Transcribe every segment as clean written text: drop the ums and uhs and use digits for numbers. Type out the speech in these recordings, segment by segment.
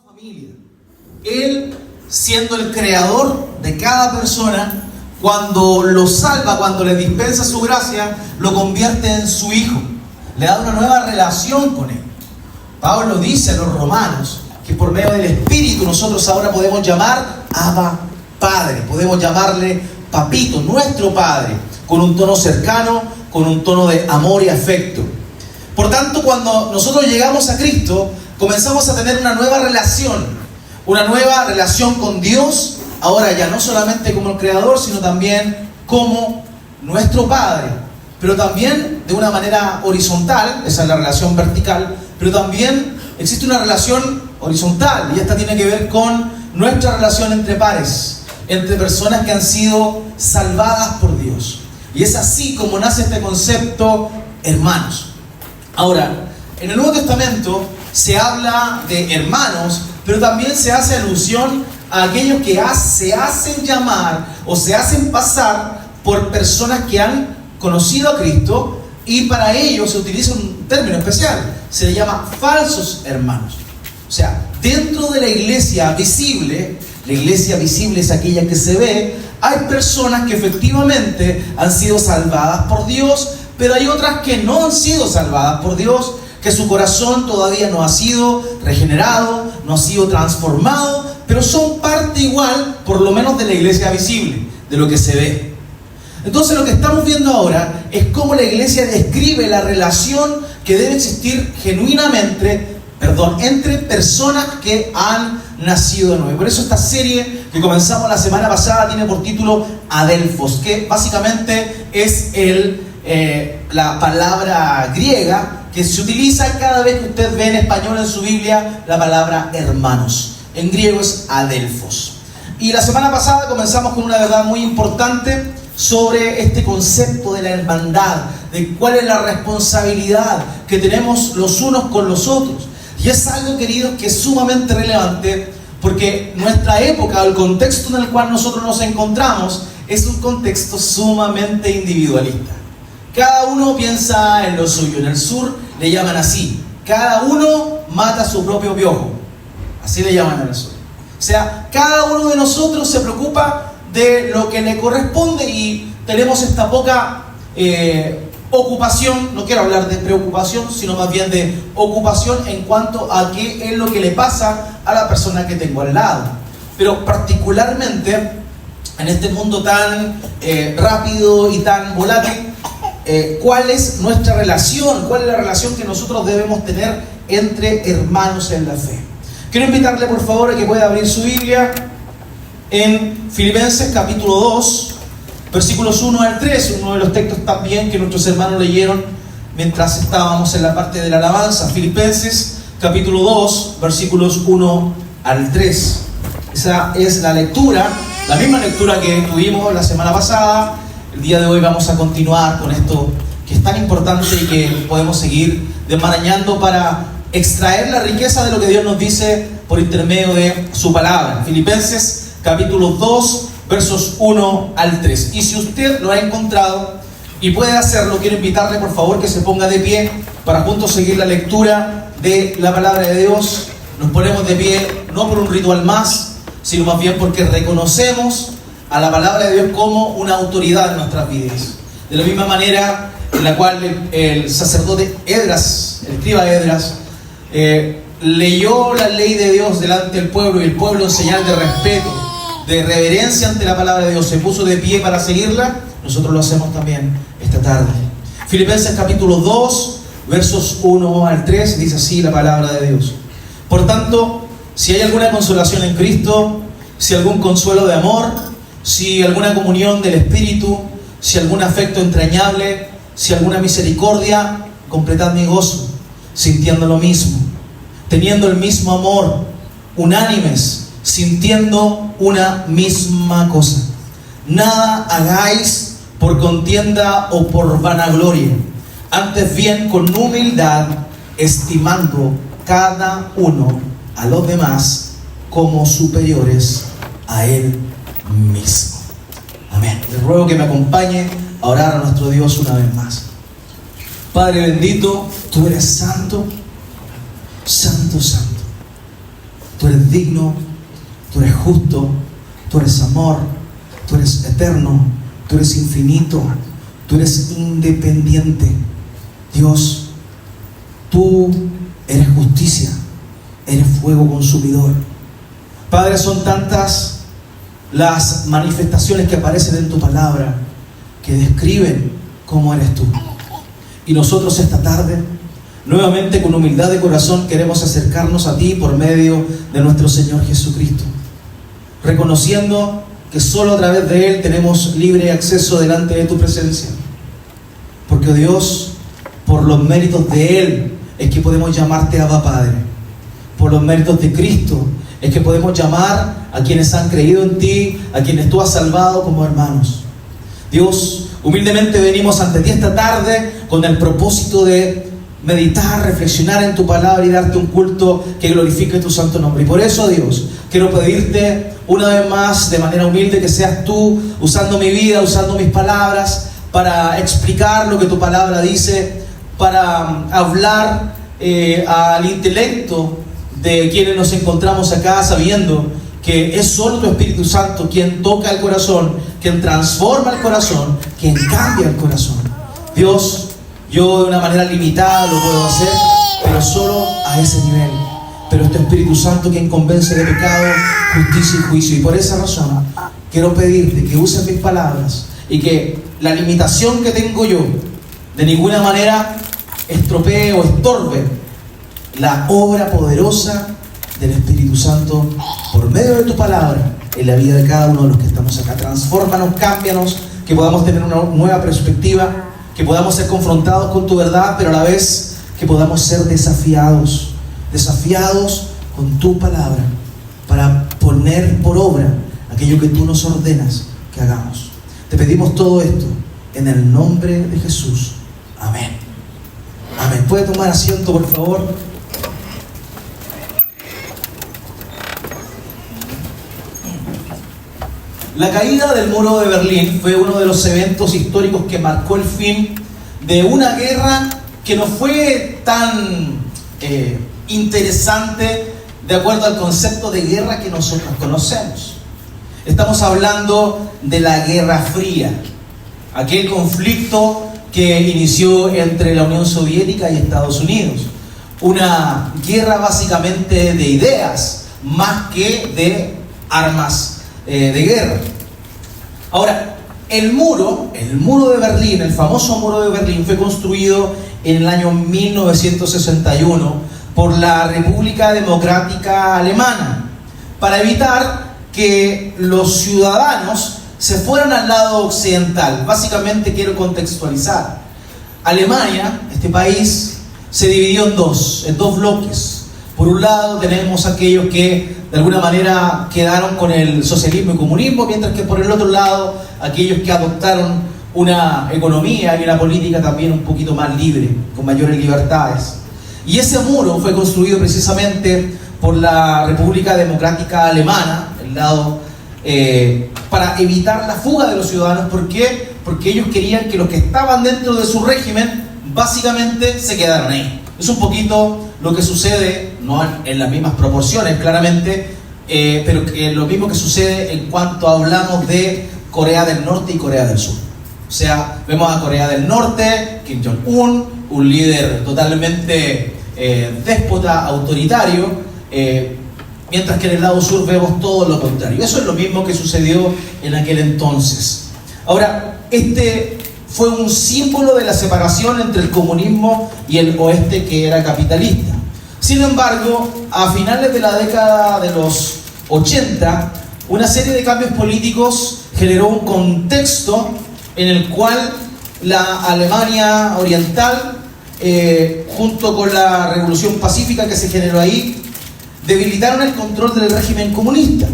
familia. Él, siendo el creador de cada persona, cuando lo salva, cuando le dispensa su gracia, lo convierte en su hijo. Le da una nueva relación con él. Pablo dice a los romanos que por medio del Espíritu nosotros ahora podemos llamar Abba Padre. Podemos llamarle Papito, nuestro Padre, con un tono cercano, con un tono de amor y afecto. Por tanto, cuando nosotros llegamos a Cristo, comenzamos a tener una nueva relación con Dios, ahora ya no solamente como el Creador, sino también como nuestro Padre, pero también de una manera horizontal. Esa es la relación vertical, pero también existe una relación horizontal, y esta tiene que ver con nuestra relación entre pares, entre personas que han sido salvadas por Dios. Y es así como nace este concepto, hermanos. Ahora, en el Nuevo Testamento se habla de hermanos, pero también se hace alusión a aquellos que se hacen llamar o se hacen pasar por personas que han conocido a Cristo, y para ellos se utiliza un término especial, se le llama falsos hermanos. O sea, dentro de la iglesia visible es aquella que se ve, hay personas que efectivamente han sido salvadas por Dios, pero hay otras que no han sido salvadas por Dios, que su corazón todavía no ha sido regenerado, no ha sido transformado, pero son parte igual, por lo menos de la iglesia visible, de lo que se ve. Entonces lo que estamos viendo ahora es cómo la iglesia describe la relación que debe existir genuinamente, entre personas que han nacido de nuevo. Por eso esta serie que comenzamos la semana pasada tiene por título Adelphos, que básicamente es la palabra griega que se utiliza cada vez que usted ve en español en su Biblia la palabra hermanos. En griego es Adelphos. Y la semana pasada comenzamos con una verdad muy importante sobre este concepto de la hermandad, de cuál es la responsabilidad que tenemos los unos con los otros. Y es algo, queridos, que es sumamente relevante, porque nuestra época, el contexto en el cual nosotros nos encontramos, es un contexto sumamente individualista. Cada uno piensa en lo suyo. En el sur le llaman así: cada uno mata a su propio piojo. Así le llaman en el sur. O sea, cada uno de nosotros se preocupa de lo que le corresponde, y tenemos esta poca ocupación. No quiero hablar de preocupación, sino más bien de ocupación en cuanto a qué es lo que le pasa a la persona que tengo al lado. Pero particularmente en este mundo tan rápido y tan volátil, ¿cuál es nuestra relación? ¿Cuál es la relación que nosotros debemos tener entre hermanos en la fe? Quiero invitarle, por favor, a que pueda abrir su Biblia en Filipenses capítulo 2, versículos 1 al 3, uno de los textos también que nuestros hermanos leyeron mientras estábamos en la parte de la alabanza. Filipenses capítulo 2, versículos 1 al 3. Esa es la lectura, la misma lectura que tuvimos la semana pasada. El día de hoy vamos a continuar con esto que es tan importante y que podemos seguir desmarañando para extraer la riqueza de lo que Dios nos dice por intermedio de su palabra. Filipenses capítulo 2, versos 1 al 3. Y si usted lo ha encontrado y puede hacerlo, quiero invitarle, por favor, que se ponga de pie para juntos seguir la lectura de la palabra de Dios. Nos ponemos de pie no por un ritual más, sino más bien porque reconocemos a la palabra de Dios como una autoridad en nuestras vidas. De la misma manera en la cual el sacerdote Esdras, el escriba Esdras, leyó la ley de Dios delante del pueblo, y el pueblo, en señal de respeto, de reverencia ante la palabra de Dios, se puso de pie para seguirla. Nosotros lo hacemos también esta tarde. Filipenses capítulo 2, versos 1 al 3, dice así la palabra de Dios: por tanto, si hay alguna consolación en Cristo, si algún consuelo de amor, si alguna comunión del Espíritu, si algún afecto entrañable, si alguna misericordia, completad mi gozo, sintiendo lo mismo, teniendo el mismo amor, unánimes, sintiendo una misma cosa. Nada hagáis por contienda o por vanagloria, antes bien con humildad, estimando cada uno a los demás como superiores a él mismo. Amén. Les ruego que me acompañe a orar a nuestro Dios una vez más. Padre bendito, tú eres santo, santo, santo. Tú eres digno, tú eres justo, tú eres amor, tú eres eterno, tú eres infinito, tú eres independiente. Dios, tú eres justicia, eres fuego consumidor. Padre, son tantas las manifestaciones que aparecen en tu palabra que describen cómo eres tú. Y nosotros esta tarde, nuevamente con humildad de corazón, queremos acercarnos a ti por medio de nuestro Señor Jesucristo, reconociendo que solo a través de Él tenemos libre acceso delante de tu presencia. Porque, oh Dios, por los méritos de Él es que podemos llamarte Abba Padre. Por los méritos de Cristo es que podemos llamar a quienes han creído en ti, a quienes tú has salvado como hermanos. Dios, humildemente venimos ante ti esta tarde con el propósito de meditar, reflexionar en tu palabra y darte un culto que glorifique tu santo nombre. Y por eso, Dios, quiero pedirte una vez más, de manera humilde, que seas tú usando mi vida, usando mis palabras para explicar lo que tu palabra dice, para hablar al intelecto de quienes nos encontramos acá, sabiendo que es solo tu Espíritu Santo quien toca el corazón, quien transforma el corazón, quien cambia el corazón. Dios, yo de una manera limitada lo puedo hacer, pero solo a ese nivel. Pero es tu Espíritu Santo quien convence de pecado, justicia y juicio. Y por esa razón quiero pedirte que uses mis palabras y que la limitación que tengo yo de ninguna manera estropee o estorbe la obra poderosa del Espíritu Santo por medio de tu palabra en la vida de cada uno de los que estamos acá. Transfórmanos, cámbianos, que podamos tener una nueva perspectiva, que podamos ser confrontados con tu verdad, pero a la vez que podamos ser desafiados con tu palabra para poner por obra aquello que tú nos ordenas que hagamos. Te pedimos todo esto en el nombre de Jesús. Amén. Amén. ¿Puede tomar asiento, por favor? La caída del muro de Berlín fue uno de los eventos históricos que marcó el fin de una guerra que no fue tan interesante de acuerdo al concepto de guerra que nosotros conocemos. Estamos hablando de la Guerra Fría, aquel conflicto que inició entre la Unión Soviética y Estados Unidos. Una guerra básicamente de ideas, más que de armas de guerra. Ahora, el muro de Berlín, el famoso muro de Berlín, fue construido en el año 1961 por la República Democrática Alemana para evitar que los ciudadanos se fueran al lado occidental. Básicamente quiero contextualizar. Alemania, este país, se dividió en dos bloques. Por un lado tenemos aquellos que de alguna manera quedaron con el socialismo y comunismo, mientras que por el otro lado aquellos que adoptaron una economía y una política también un poquito más libre, con mayores libertades. Y ese muro fue construido precisamente por la República Democrática Alemana, el lado, para evitar la fuga de los ciudadanos. ¿Por qué? Porque ellos querían que los que estaban dentro de su régimen básicamente se quedaran ahí. Es un poquito lo que sucede, no en las mismas proporciones claramente, pero lo mismo que sucede en cuanto hablamos de Corea del Norte y Corea del Sur. O sea, vemos a Corea del Norte, Kim Jong-un, un líder totalmente déspota, autoritario, mientras que en el lado sur vemos todo lo contrario. Eso es lo mismo que sucedió en aquel entonces. Ahora, este fue un símbolo de la separación entre el comunismo y el oeste, que era capitalista. Sin embargo, a finales de la década de los 80, una serie de cambios políticos generó un contexto en el cual la Alemania Oriental, junto con la Revolución Pacífica que se generó ahí, debilitaron el control del régimen comunista.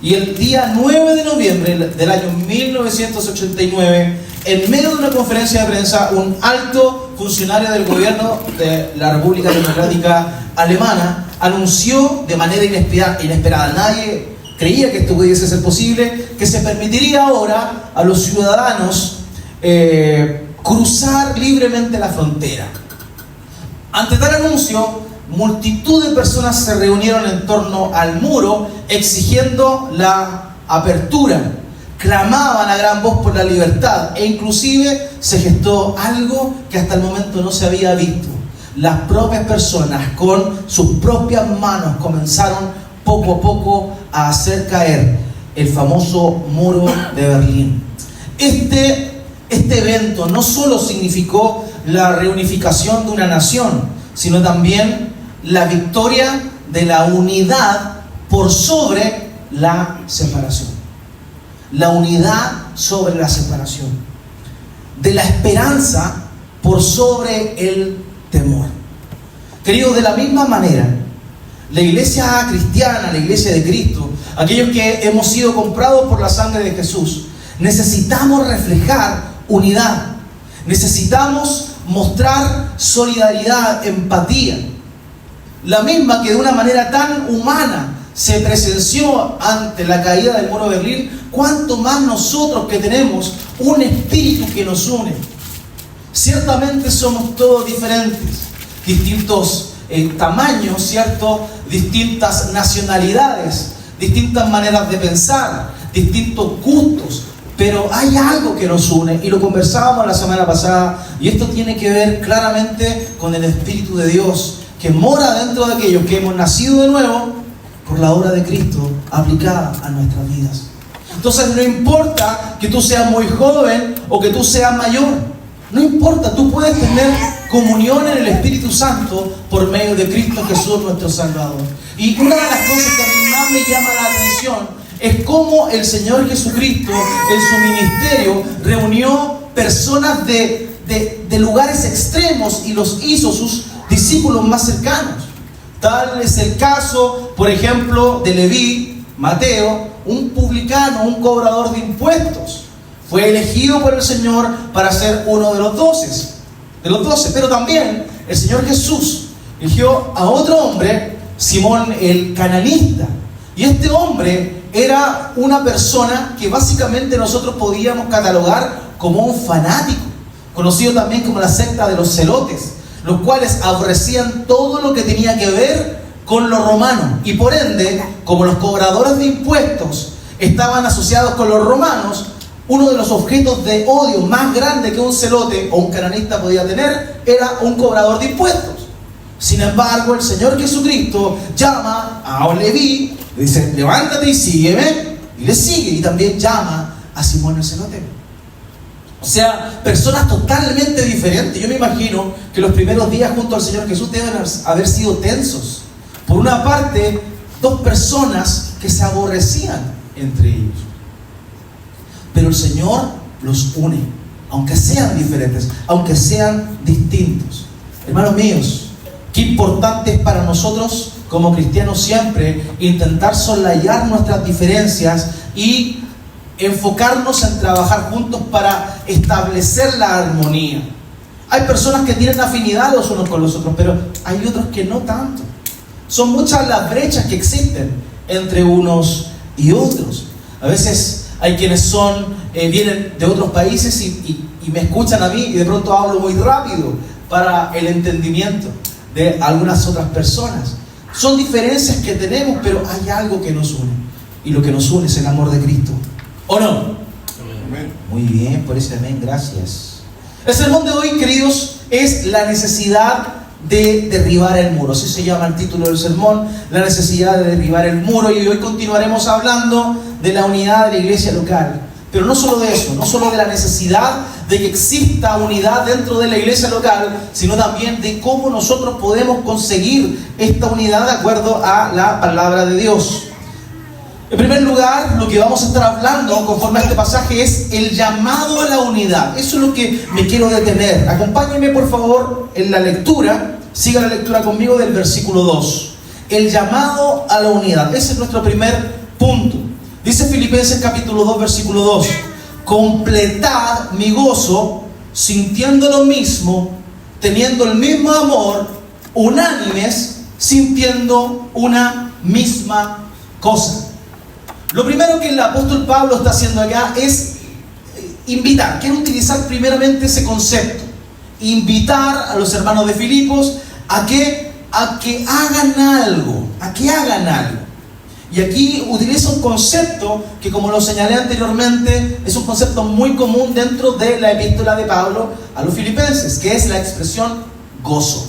Y el día 9 de noviembre del año 1989, en medio de una conferencia de prensa, un alto funcionario del gobierno de la República Democrática Alemana anunció de manera inesperada, nadie creía que esto pudiese ser posible, que se permitiría ahora a los ciudadanos cruzar libremente la frontera. Ante tal anuncio, multitud de personas se reunieron en torno al muro exigiendo la apertura. Clamaban a gran voz por la libertad e inclusive se gestó algo que hasta el momento no se había visto. Las propias personas con sus propias manos comenzaron poco a poco a hacer caer el famoso muro de Berlín. Este evento no solo significó la reunificación de una nación, sino también la victoria de la unidad por sobre la separación. La unidad sobre la separación. De la esperanza por sobre el temor. Queridos, de la misma manera, la iglesia cristiana, la iglesia de Cristo, aquellos que hemos sido comprados por la sangre de Jesús, necesitamos reflejar unidad. Necesitamos mostrar solidaridad, empatía. La misma que de una manera tan humana se presenció ante la caída del muro de Berlín, cuánto más nosotros que tenemos un espíritu que nos une. Ciertamente somos todos diferentes, distintos tamaños, ¿cierto? Distintas nacionalidades, distintas maneras de pensar, distintos gustos, pero hay algo que nos une y lo conversábamos la semana pasada y esto tiene que ver claramente con el Espíritu de Dios que mora dentro de aquellos que hemos nacido de nuevo por la obra de Cristo aplicada a nuestras vidas. Entonces no importa que tú seas muy joven o que tú seas mayor, no importa, tú puedes tener comunión en el Espíritu Santo por medio de Cristo Jesús nuestro Salvador. Y una de las cosas que a mí más me llama la atención es cómo el Señor Jesucristo en su ministerio reunió personas de lugares extremos y los hizo sus discípulos más cercanos. Tal es el caso, por ejemplo, de Leví, Mateo, un publicano, un cobrador de impuestos. Fue elegido por el Señor para ser uno de los 12. Pero también el Señor Jesús eligió a otro hombre, Simón el cananista. Y este hombre era una persona que básicamente nosotros podíamos catalogar como un fanático, conocido también como la secta de los celotes, los cuales aborrecían todo lo que tenía que ver con lo romano. Y por ende, como los cobradores de impuestos estaban asociados con los romanos, uno de los objetos de odio más grande que un celote o un cananista podía tener era un cobrador de impuestos. Sin embargo, el Señor Jesucristo llama a Leví, le dice: levántate y sígueme, y le sigue, y también llama a Simón el celote. O sea, personas totalmente diferentes. Yo me imagino que los primeros días junto al Señor Jesús deben haber sido tensos. Por una parte, dos personas que se aborrecían entre ellos. Pero el Señor los une, aunque sean diferentes, aunque sean distintos. Hermanos míos, qué importante es para nosotros como cristianos siempre intentar soslayar nuestras diferencias y enfocarnos en trabajar juntos para establecer la armonía. Hay personas que tienen afinidad los unos con los otros, pero hay otros que no tanto. Son muchas las brechas que existen entre unos y otros. A veces hay quienes vienen de otros países y me escuchan a mí y de pronto hablo muy rápido para el entendimiento de algunas otras personas. Son diferencias que tenemos, pero hay algo que nos une. Y lo que nos une es el amor de Cristo. ¿O no? Amén. Muy bien, por ese amén, gracias. El sermón de hoy, queridos, es la necesidad de derribar el muro. Así se llama el título del sermón, la necesidad de derribar el muro. Y hoy continuaremos hablando de la unidad de la iglesia local. Pero no solo de eso, no solo de la necesidad de que exista unidad dentro de la iglesia local, sino también de cómo nosotros podemos conseguir esta unidad de acuerdo a la palabra de Dios. En primer lugar, lo que vamos a estar hablando conforme a este pasaje es el llamado a la unidad. Eso es lo que me quiero detener. Acompáñenme por favor en la lectura. Siga la lectura conmigo del versículo 2. El llamado a la unidad. Ese es nuestro primer punto. Dice Filipenses capítulo 2, versículo 2. Completad mi gozo, sintiendo lo mismo, teniendo el mismo amor, unánimes, sintiendo una misma cosa. Lo primero que el apóstol Pablo está haciendo acá es invitar. Quiero utilizar primeramente ese concepto. Invitar a los hermanos de Filipos a que a que hagan algo, a que hagan algo. Y aquí utiliza un concepto que, como lo señalé anteriormente, es un concepto muy común dentro de la epístola de Pablo a los filipenses, que es la expresión gozo.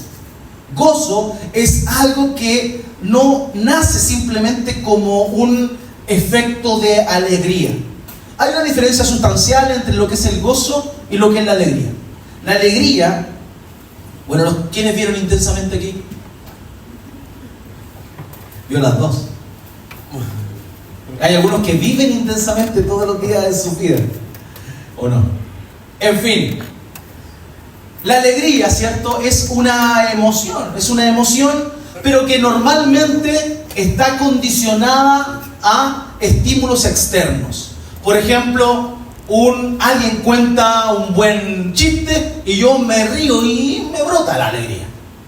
Gozo es algo que no nace simplemente como un efecto de alegría. Hay una diferencia sustancial entre lo que es el gozo y lo que es la alegría. La alegría, bueno, ¿quiénes vieron Intensamente aquí? Vio las dos. Hay algunos que viven intensamente todos los días de su vida, ¿o no? En fin, la alegría, ¿cierto? Es una emoción, pero que normalmente está condicionada a estímulos externos. Por ejemplo, alguien cuenta un buen chiste y yo me río y me brota la alegría,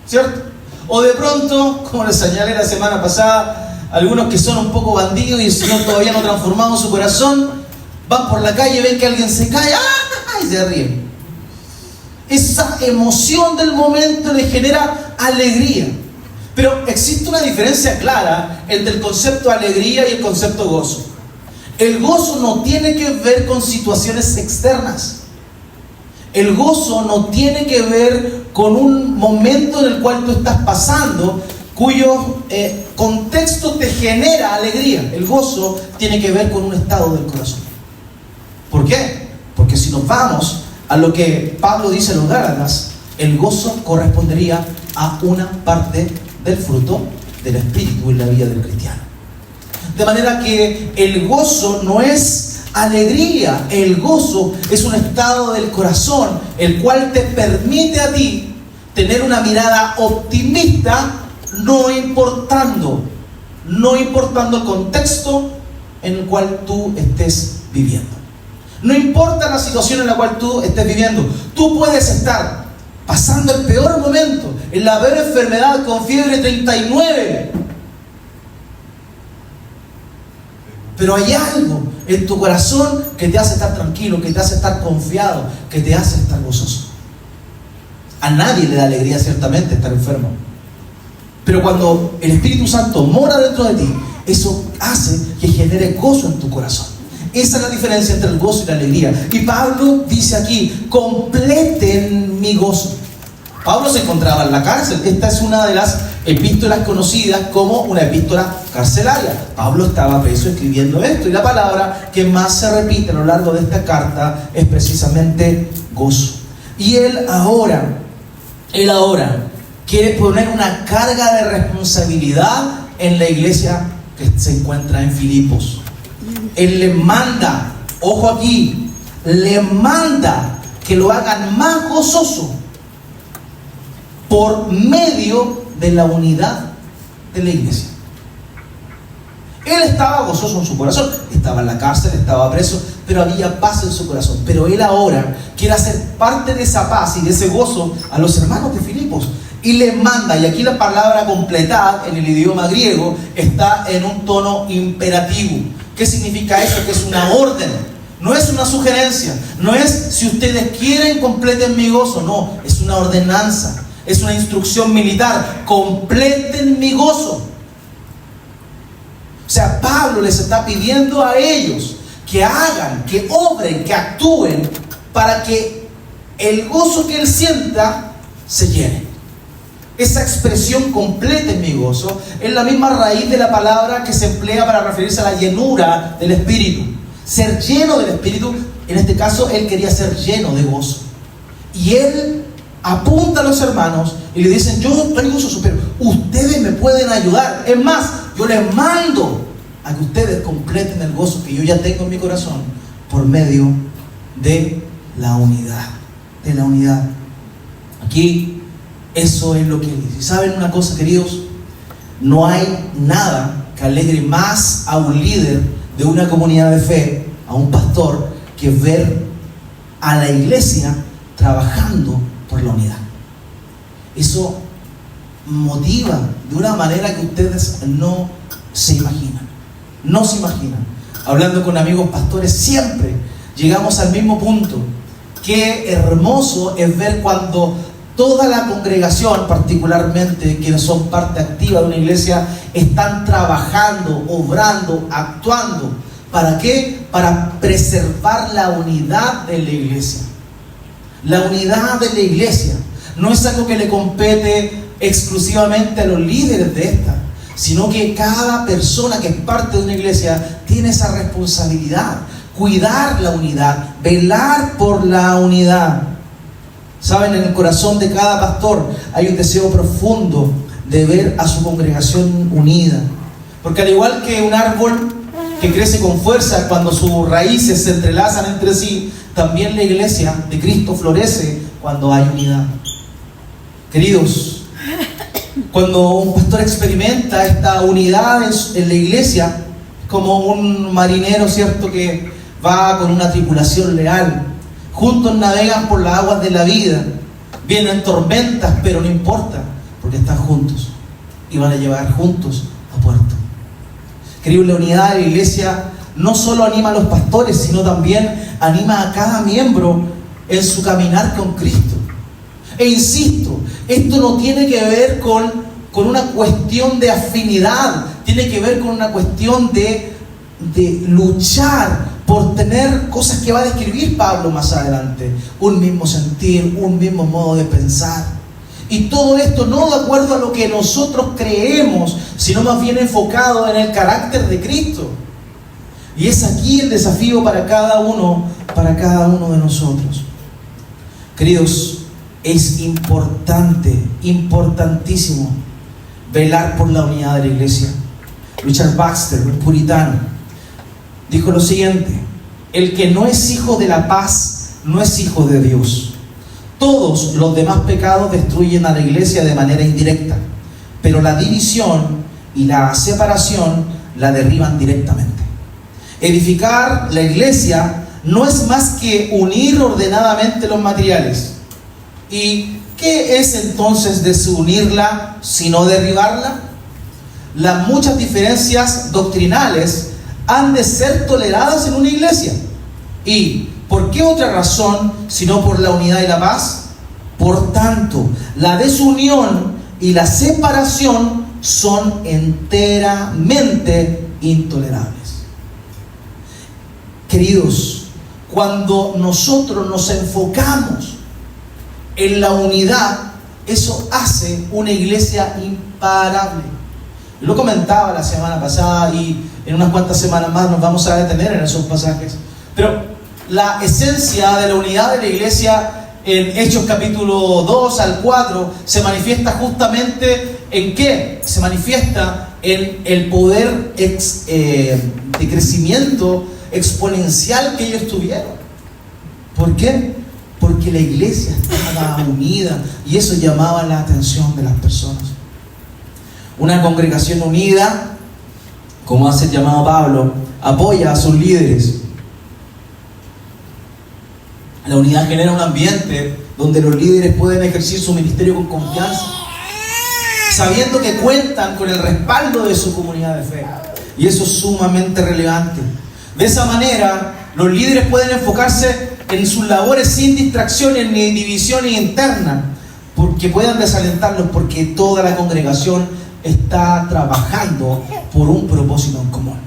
¿cierto? O de pronto, como les señalé la semana pasada, algunos que son un poco bandidos y el Señor todavía no ha transformado su corazón, van por la calle, ven que alguien se cae, ¡ah! Y se ríen. Esa emoción del momento le genera alegría. Pero existe una diferencia clara entre el concepto alegría y el concepto gozo. El gozo no tiene que ver con situaciones externas. El gozo no tiene que ver con un momento en el cual tú estás pasando, cuyo contexto te genera alegría. El gozo tiene que ver con un estado del corazón. ¿Por qué? Porque si nos vamos a lo que Pablo dice en los Gálatas, el gozo correspondería a una parte del fruto del Espíritu en la vida del cristiano. De manera que el gozo no es alegría, el gozo es un estado del corazón, el cual te permite a ti tener una mirada optimista, no importando el contexto en el cual tú estés viviendo. No importa la situación en la cual tú estés viviendo. Tú puedes estar pasando el peor momento, en la peor enfermedad, con fiebre 39. Pero hay algo en tu corazón que te hace estar tranquilo, que te hace estar confiado, que te hace estar gozoso. A nadie le da alegría ciertamente estar enfermo. Pero cuando el Espíritu Santo mora dentro de ti, eso hace que genere gozo en tu corazón. Esa es la diferencia entre el gozo y la alegría. Y Pablo dice aquí, completen mi gozo. Pablo se encontraba en la cárcel. Esta es una de las epístolas conocidas como una epístola carcelaria. Pablo estaba preso escribiendo esto, y la palabra que más se repite a lo largo de esta carta es precisamente gozo. Y él ahora quiere poner una carga de responsabilidad en la iglesia que se encuentra en Filipos. Él le manda, ojo aquí, le manda que lo hagan más gozoso por medio de la unidad de la iglesia. Él estaba gozoso en su corazón, estaba en la cárcel, estaba preso, pero había paz en su corazón. Pero él ahora quiere hacer parte de esa paz y de ese gozo a los hermanos de Filipos. Y le manda, y aquí la palabra completad en el idioma griego está en un tono imperativo. ¿Qué significa eso? Que es una orden, no es una sugerencia, no es si ustedes quieren completen mi gozo, no, es una ordenanza, es una instrucción militar, completen mi gozo. O sea, Pablo les está pidiendo a ellos que hagan, que obren, que actúen para que el gozo que él sienta se llene. Esa expresión completa en mi gozo es la misma raíz de la palabra que se emplea para referirse a la llenura del Espíritu. Ser lleno del Espíritu, en este caso él quería ser lleno de gozo. Y él apunta a los hermanos y le dicen, yo estoy gozoso, pero ustedes me pueden ayudar. Es más, yo les mando a que ustedes completen el gozo que yo ya tengo en mi corazón por medio de la unidad. De la unidad. Aquí eso es lo que él dice. ¿Saben una cosa, queridos? No hay nada que alegre más a un líder de una comunidad de fe, a un pastor, que ver a la iglesia trabajando por la unidad. Eso motiva de una manera que ustedes no se imaginan. No se imaginan. Hablando con amigos pastores, siempre llegamos al mismo punto. Qué hermoso es ver cuando toda la congregación, particularmente quienes son parte activa de una iglesia, están trabajando, obrando, actuando. ¿Para qué? Para preservar la unidad de la iglesia. La unidad de la iglesia no es algo que le compete exclusivamente a los líderes de esta, sino que cada persona que es parte de una iglesia tiene esa responsabilidad. Cuidar la unidad, velar por la unidad. Saben, en el corazón de cada pastor hay un deseo profundo de ver a su congregación unida. Porque al igual que un árbol que crece con fuerza cuando sus raíces se entrelazan entre sí, también la iglesia de Cristo florece cuando hay unidad. Queridos, cuando un pastor experimenta esta unidad en la iglesia, como un marinero, ¿cierto?, que va con una tripulación leal, juntos navegan por las aguas de la vida, vienen tormentas, pero no importa, porque están juntos y van a llevar juntos a puerto. Queridos, la unidad de la iglesia no solo anima a los pastores, sino también anima a cada miembro en su caminar con Cristo. E insisto, esto no tiene que ver con una cuestión de afinidad, tiene que ver con una cuestión de luchar por tener cosas que va a describir Pablo más adelante. Un mismo sentir, un mismo modo de pensar. Y todo esto no de acuerdo a lo que nosotros creemos, sino más bien enfocado en el carácter de Cristo. Y es aquí el desafío para cada uno de nosotros. Queridos, es importante, importantísimo velar por la unidad de la iglesia. Richard Baxter, un puritano, dijo lo siguiente: el que no es hijo de la paz no es hijo de Dios. Todos los demás pecados destruyen a la iglesia de manera indirecta, pero la división y la separación la derriban directamente. Edificar la iglesia no es más que unir ordenadamente los materiales. ¿Y qué es entonces desunirla sino derribarla? Las muchas diferencias doctrinales han de ser toleradas en una iglesia. ¿Y por qué otra razón sino por la unidad y la paz? Por tanto, la desunión y la separación son enteramente intolerables. Queridos, cuando nosotros nos enfocamos en la unidad, eso hace una iglesia imparable. Lo comentaba la semana pasada y en unas cuantas semanas más nos vamos a detener en esos pasajes. Pero la esencia de la unidad de la iglesia en Hechos capítulo 2 al 4 se manifiesta justamente ¿en qué? Se manifiesta en el poder de crecimiento exponencial que ellos tuvieron. ¿Por qué? Porque la iglesia estaba unida y eso llamaba la atención de las personas. Una congregación unida, como hace el llamado Pablo, apoya a sus líderes. La unidad genera un ambiente donde los líderes pueden ejercer su ministerio con confianza, sabiendo que cuentan con el respaldo de su comunidad de fe. Y eso es sumamente relevante. De esa manera, los líderes pueden enfocarse en sus labores sin distracciones ni divisiones internas, porque puedan desalentarlos, porque toda la congregación está trabajando por un propósito en común.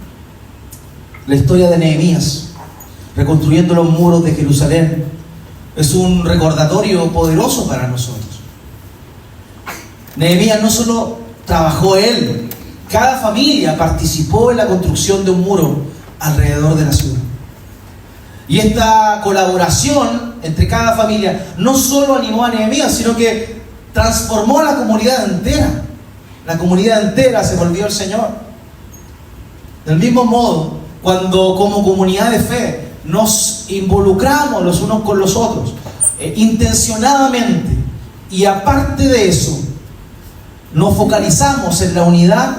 La historia de Nehemías, reconstruyendo los muros de Jerusalén, es un recordatorio poderoso para nosotros. Nehemías no solo trabajó él, cada familia participó en la construcción de un muro alrededor de la ciudad. Y esta colaboración entre cada familia no solo animó a Nehemías, sino que transformó a la comunidad entera. La comunidad entera se volvió al Señor. Del mismo modo, cuando como comunidad de fe nos involucramos los unos con los otros, intencionadamente, y aparte de eso, nos focalizamos en la unidad,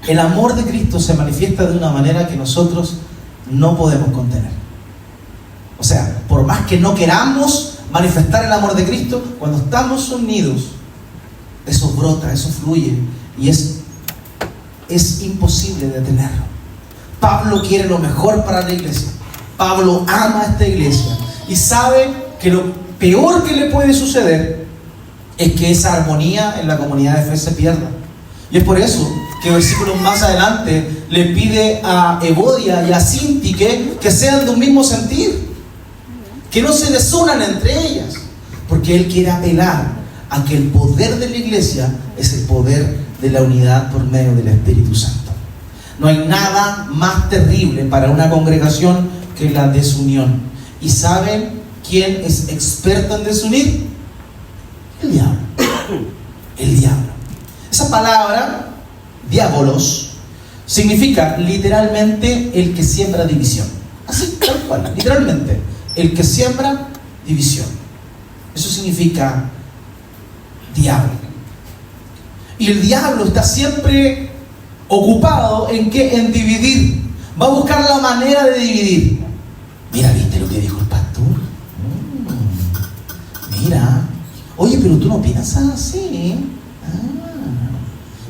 el amor de Cristo se manifiesta de una manera que nosotros no podemos contener. O sea, por más que no queramos manifestar el amor de Cristo, cuando estamos unidos, eso brota, eso fluye, y es imposible detenerlo. Pablo quiere lo mejor para la iglesia. Pablo ama a esta iglesia y sabe que lo peor que le puede suceder es que esa armonía en la comunidad de fe se pierda. Y es por eso que versículos más adelante le pide a Evodia y a Síntique que sean de un mismo sentir, que no se desunan entre ellas, porque él quiere apelar a que el poder de la iglesia es el poder de la unidad por medio del Espíritu Santo. No hay nada más terrible para una congregación que la desunión. ¿Y saben quién es experto en desunir? El diablo. El diablo. Esa palabra, diabolos, significa literalmente el que siembra división. Así, tal cual, literalmente, el que siembra división. Eso significa diablo. Y el diablo está siempre ocupado ¿en qué? En dividir. Va a buscar la manera de dividir. Mira, ¿viste lo que dijo el pastor? Mira. Oye, pero tú no piensas así.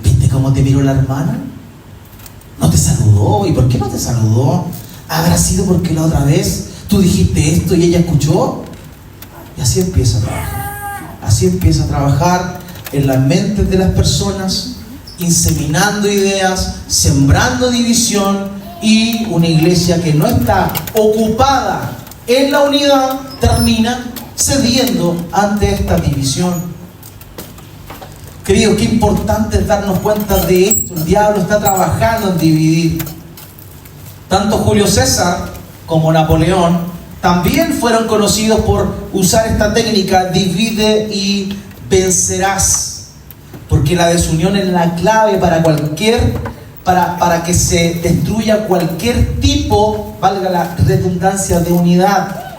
¿Viste cómo te miró la hermana? ¿No te saludó? ¿Y por qué no te saludó? ¿Habrá sido porque la otra vez tú dijiste esto y ella escuchó? Y así empieza a trabajar. Así empieza a trabajar en las mentes de las personas, inseminando ideas, sembrando división, y una iglesia que no está ocupada en la unidad termina cediendo ante esta división. Queridos, qué importante es darnos cuenta de esto. El diablo está trabajando en dividir. Tanto Julio César como Napoleón también fueron conocidos por usar esta técnica: divide y vencerás. Porque la desunión es la clave para que se destruya cualquier tipo, valga la redundancia, de unidad.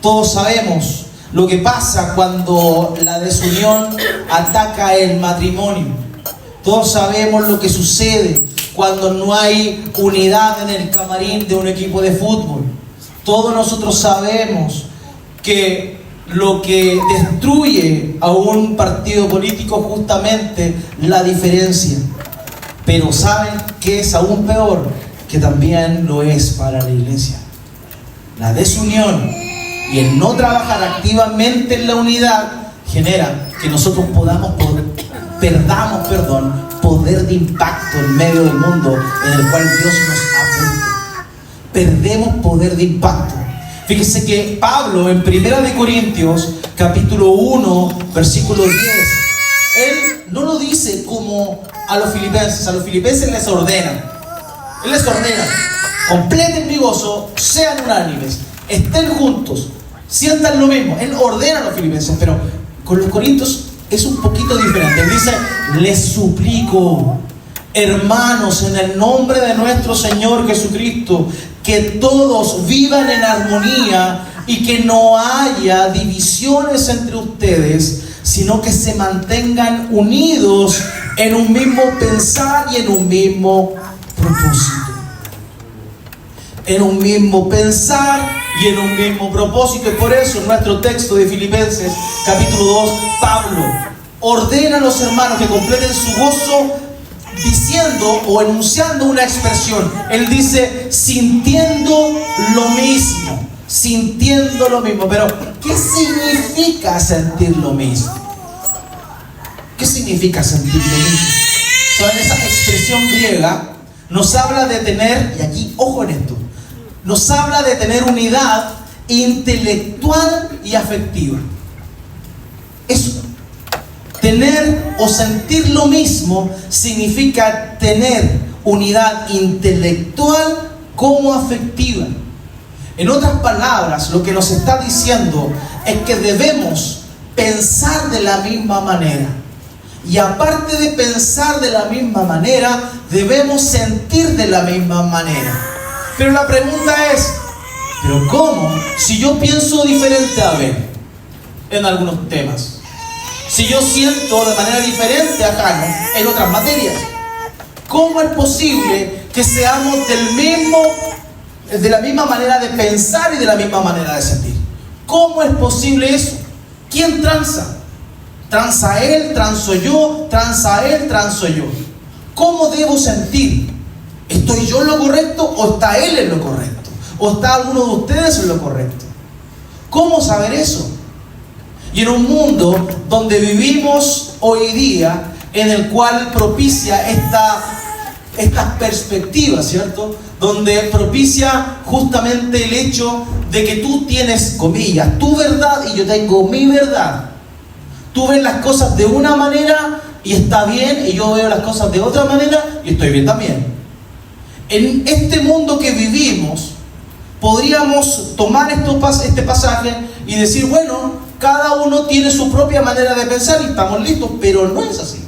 Todos sabemos lo que pasa cuando la desunión ataca el matrimonio. Todos sabemos lo que sucede cuando no hay unidad en el camarín de un equipo de fútbol. Todos nosotros sabemos que lo que destruye a un partido político es justamente la diferencia. Pero ¿saben qué es aún peor? Que también lo es para la iglesia. La desunión y el no trabajar activamente en la unidad genera que nosotros perdamos poder de impacto en medio del mundo en el cual Dios nos ha puesto. Perdemos poder de impacto. Fíjese que Pablo en 1 Corintios capítulo 1 versículo 10, él no lo dice como a los filipenses les ordena. Él les ordena: completen mi gozo, sean unánimes, estén juntos, sientan lo mismo. Él ordena a los filipenses, pero con los corintios es un poquito diferente. Él dice: les suplico, hermanos, en el nombre de nuestro Señor Jesucristo, que todos vivan en armonía y que no haya divisiones entre ustedes, sino que se mantengan unidos en un mismo pensar y en un mismo propósito. En un mismo pensar y en un mismo propósito. Y por eso en nuestro texto de Filipenses capítulo 2, Pablo ordena a los hermanos que completen su gozo diciendo o enunciando una expresión. Él dice: sintiendo lo mismo. Sintiendo lo mismo. Pero ¿qué significa sentir lo mismo? ¿Qué significa sentir lo mismo? ¿Saben? Esa expresión griega nos habla de tener, y aquí ojo en esto, nos habla de tener unidad intelectual y afectiva. Eso. Tener o sentir lo mismo significa tener unidad intelectual como afectiva. En otras palabras, lo que nos está diciendo es que debemos pensar de la misma manera. Y aparte de pensar de la misma manera, debemos sentir de la misma manera. Pero la pregunta es: ¿pero cómo? Si yo pienso diferente a Abel en algunos temas. Si yo siento de manera diferente a Jano en otras materias. ¿Cómo es posible que seamos de la misma manera de pensar y de la misma manera de sentir? ¿Cómo es posible eso? ¿Quién tranza? ¿Tranza él? ¿Tranzo yo? ¿Tranza él? ¿Tranzo yo? ¿Cómo debo sentir? ¿Estoy yo en lo correcto o está él en lo correcto? ¿O está alguno de ustedes en lo correcto? ¿Cómo saber eso? Y en un mundo donde vivimos hoy día, en el cual propicia estas perspectivas, ¿cierto? Donde propicia justamente el hecho de que tú tienes, comillas, tu verdad y yo tengo mi verdad. Tú ves las cosas de una manera y está bien, y yo veo las cosas de otra manera y estoy bien también. En este mundo que vivimos, podríamos tomar este pasaje y decir, bueno, cada uno tiene su propia manera de pensar y estamos listos, pero no es así.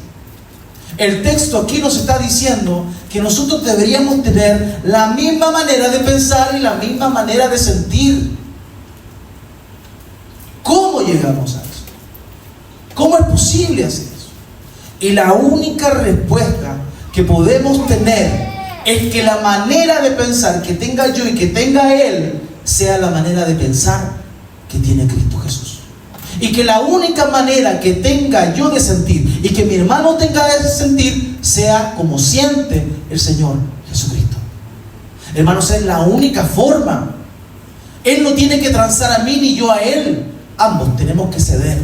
El texto aquí nos está diciendo que nosotros deberíamos tener la misma manera de pensar y la misma manera de sentir. ¿Cómo llegamos a eso? ¿Cómo es posible hacer eso? Y la única respuesta que podemos tener es que la manera de pensar que tenga yo y que tenga Él sea la manera de pensar que tiene Cristo Jesús. Y que la única manera que tenga yo de sentir y que mi hermano tenga de sentir sea como siente el Señor Jesucristo. Hermanos, es la única forma. Él no tiene que transar a mí ni yo a Él. Ambos tenemos que ceder.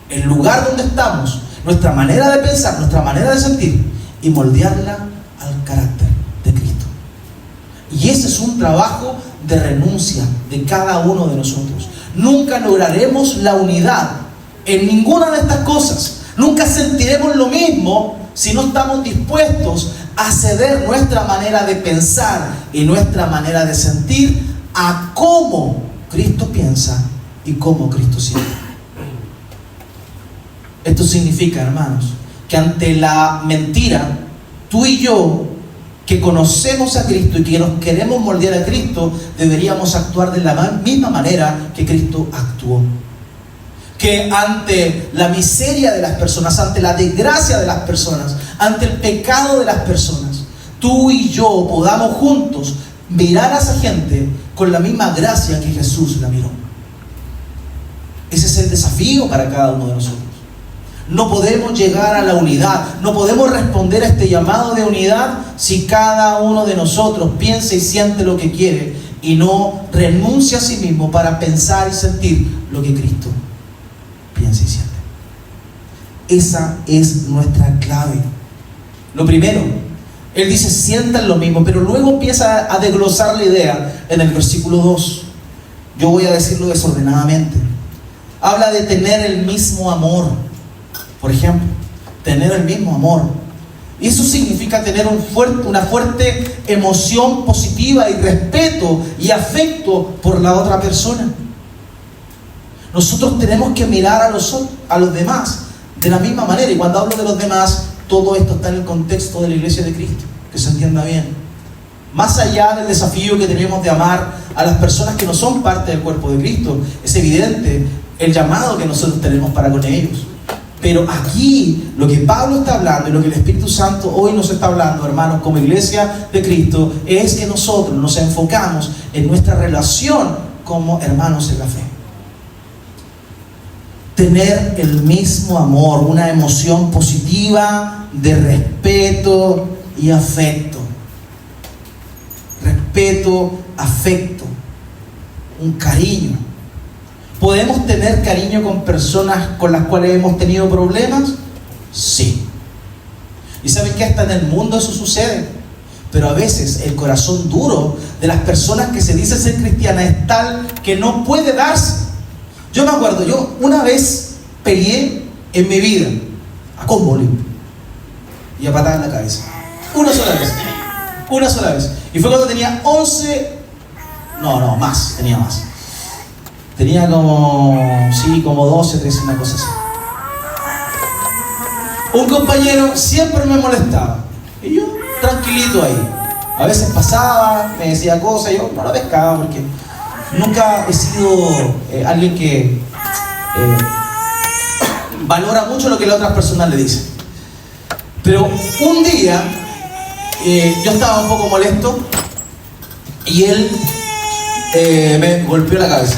El lugar donde estamos, nuestra manera de pensar, nuestra manera de sentir y moldearla al carácter de Cristo. Y ese es un trabajo de renuncia de cada uno de nosotros. Nunca lograremos la unidad en ninguna de estas cosas. Nunca sentiremos lo mismo si no estamos dispuestos a ceder nuestra manera de pensar y nuestra manera de sentir a cómo Cristo piensa y cómo Cristo siente. Esto significa, hermanos, que ante la mentira, tú y yo, que conocemos a Cristo y que nos queremos moldear a Cristo, deberíamos actuar de la misma manera que Cristo actuó. Que ante la miseria de las personas, ante la desgracia de las personas, ante el pecado de las personas, tú y yo podamos juntos mirar a esa gente con la misma gracia que Jesús la miró. Ese es el desafío para cada uno de nosotros. No podemos llegar a la unidad, no podemos responder a este llamado de unidad si cada uno de nosotros piensa y siente lo que quiere y no renuncia a sí mismo para pensar y sentir lo que Cristo piensa y siente. Esa es nuestra clave. Lo primero, Él dice, sientan lo mismo, pero luego empieza a desglosar la idea en el versículo 2. Yo voy a decirlo desordenadamente. Habla de tener el mismo amor. Por ejemplo, tener el mismo amor. Y eso significa tener una fuerte emoción positiva y respeto y afecto por la otra persona. Nosotros tenemos que mirar a los demás de la misma manera. Y cuando hablo de los demás, todo esto está en el contexto de la iglesia de Cristo, que se entienda bien. Más allá del desafío que tenemos de amar a las personas que no son parte del cuerpo de Cristo, es evidente el llamado que nosotros tenemos para con ellos. Pero aquí lo que Pablo está hablando y lo que el Espíritu Santo hoy nos está hablando, hermanos, como iglesia de Cristo, es que nosotros nos enfocamos en nuestra relación como hermanos en la fe. Tener el mismo amor, una emoción positiva de respeto y afecto. Respeto, afecto, un cariño. ¿Podemos tener cariño con personas con las cuales hemos tenido problemas? Sí. ¿Y saben que hasta en el mundo eso sucede? Pero a veces el corazón duro de las personas que se dicen ser cristianas es tal que no puede darse. Yo me acuerdo, yo una vez peleé en mi vida a combo limpio y a patada en la cabeza. Una sola vez. Y fue cuando tenía 11, tenía más. Tenía como 12, 13, una cosa así. Un compañero siempre me molestaba. Y yo, tranquilito ahí. A veces pasaba, me decía cosas, yo no la pescaba porque nunca he sido alguien que valora mucho lo que las otras personas le dicen. Pero un día, yo estaba un poco molesto y él me golpeó la cabeza.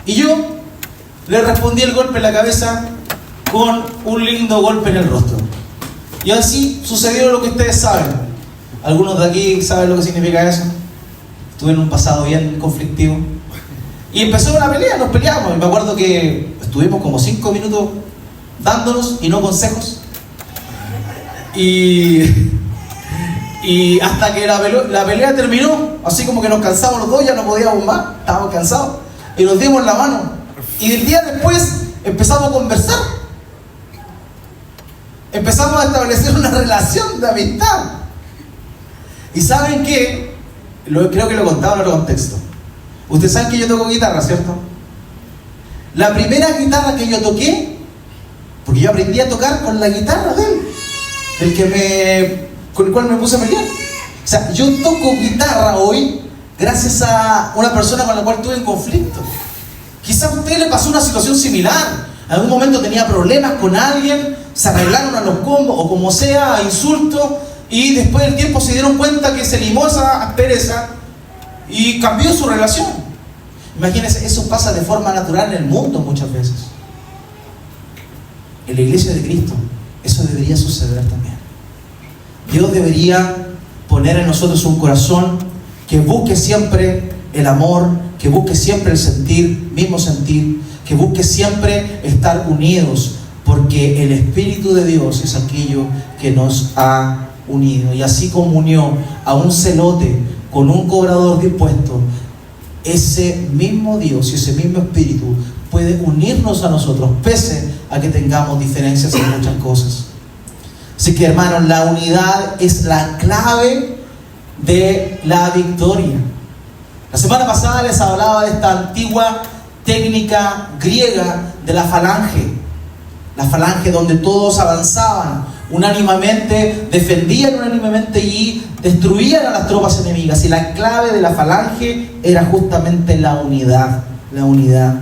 Y yo le respondí el golpe en la cabeza con un lindo golpe en el rostro. Y así sucedió lo que ustedes saben. Algunos de aquí saben lo que significa eso. Tuve en un pasado bien conflictivo. Y empezó la pelea, nos peleamos. Y me acuerdo que estuvimos como 5 minutos dándonos y no consejos. Y hasta que la pelea terminó, así como que nos cansamos los dos, ya no podíamos más, estábamos cansados. Y nos dimos la mano. Y el día después empezamos a conversar. Empezamos a establecer una relación de amistad. ¿Y saben qué? Creo que lo contaba en otro contexto. Ustedes saben que yo toco guitarra, ¿cierto? La primera guitarra que yo toqué, porque yo aprendí a tocar con la guitarra de él, con el cual me puse a pelear. O sea, yo toco guitarra hoy gracias a una persona con la cual tuve en conflicto. Quizás a usted le pasó una situación similar. En algún momento tenía problemas con alguien, se arreglaron a los combos o como sea, a insultos, y después del tiempo se dieron cuenta que se limó esa aspereza y cambió su relación. Imagínense, eso pasa de forma natural en el mundo muchas veces. En la iglesia de Cristo, eso debería suceder también. Dios debería poner en nosotros un corazón que busque siempre el amor, que busque siempre el mismo sentir, que busque siempre estar unidos, porque el Espíritu de Dios es aquello que nos ha unido. Y así como unió a un celote con un cobrador de impuestos, ese mismo Dios y ese mismo Espíritu puede unirnos a nosotros, pese a que tengamos diferencias en muchas cosas. Así que, hermanos, la unidad es la clave de la victoria. La semana pasada les hablaba de esta antigua técnica griega de la falange donde todos avanzaban unánimemente, defendían unánimemente y destruían a las tropas enemigas. Y la clave de la falange era justamente la unidad. La unidad.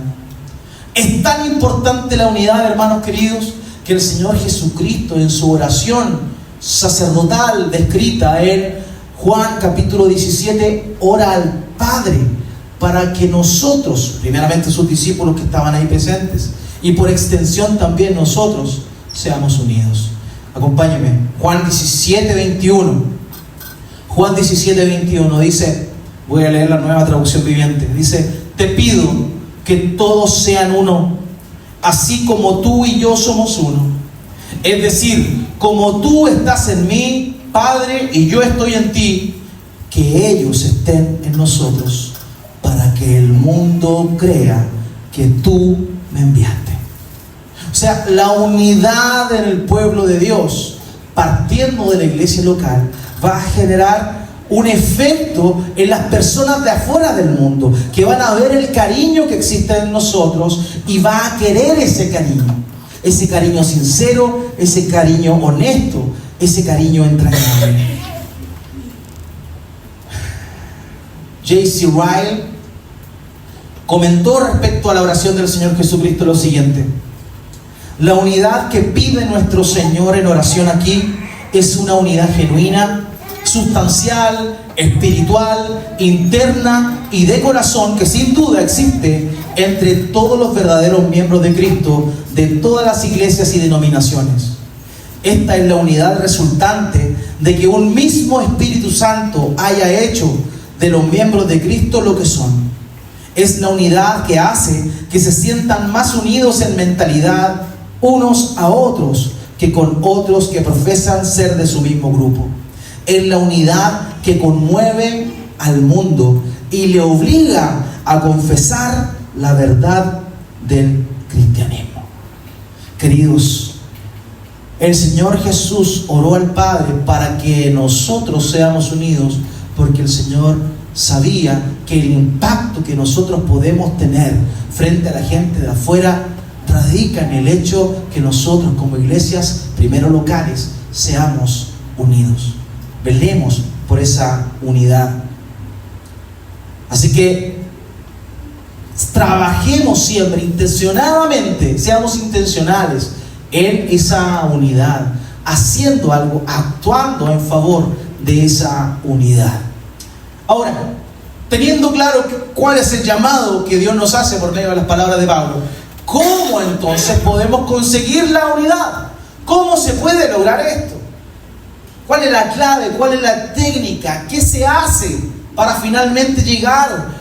Es tan importante la unidad, hermanos queridos, que el Señor Jesucristo, en su oración sacerdotal descrita en Juan capítulo 17, ora al Padre para que nosotros, primeramente sus discípulos que estaban ahí presentes, y por extensión también nosotros, seamos unidos. Acompáñenme. Juan 17, 21. Juan 17, 21 dice, voy a leer la Nueva Traducción Viviente. Dice, te pido que todos sean uno, así como tú y yo somos uno. Es decir, como tú estás en mí, Padre, y yo estoy en ti, que ellos estén en nosotros, para que el mundo crea que tú me enviaste. O sea, la unidad en el pueblo de Dios, partiendo de la iglesia local, va a generar un efecto en las personas de afuera del mundo, que van a ver el cariño que existe en nosotros y va a querer ese cariño sincero, ese cariño honesto, ese cariño entrañable. J.C. Ryle comentó respecto a la oración del Señor Jesucristo lo siguiente: la unidad que pide nuestro Señor en oración aquí es una unidad genuina, sustancial, espiritual, interna y de corazón, que sin duda existe entre todos los verdaderos miembros de Cristo de todas las iglesias y denominaciones. Esta es la unidad resultante de que un mismo Espíritu Santo haya hecho de los miembros de Cristo lo que son. Es la unidad que hace que se sientan más unidos en mentalidad unos a otros que con otros que profesan ser de su mismo grupo. Es la unidad que conmueve al mundo y le obliga a confesar la verdad del cristianismo. Queridos, el Señor Jesús oró al Padre para que nosotros seamos unidos, porque el Señor sabía que el impacto que nosotros podemos tener frente a la gente de afuera radica en el hecho que nosotros como iglesias, primero locales, seamos unidos. Velemos por esa unidad. Así que trabajemos siempre intencionadamente, seamos intencionales en esa unidad, haciendo algo, actuando en favor de esa unidad. Ahora, teniendo claro cuál es el llamado que Dios nos hace por medio de las palabras de Pablo, ¿cómo entonces podemos conseguir la unidad? ¿Cómo se puede lograr esto? ¿Cuál es la clave? ¿Cuál es la técnica? ¿Qué se hace para finalmente llegar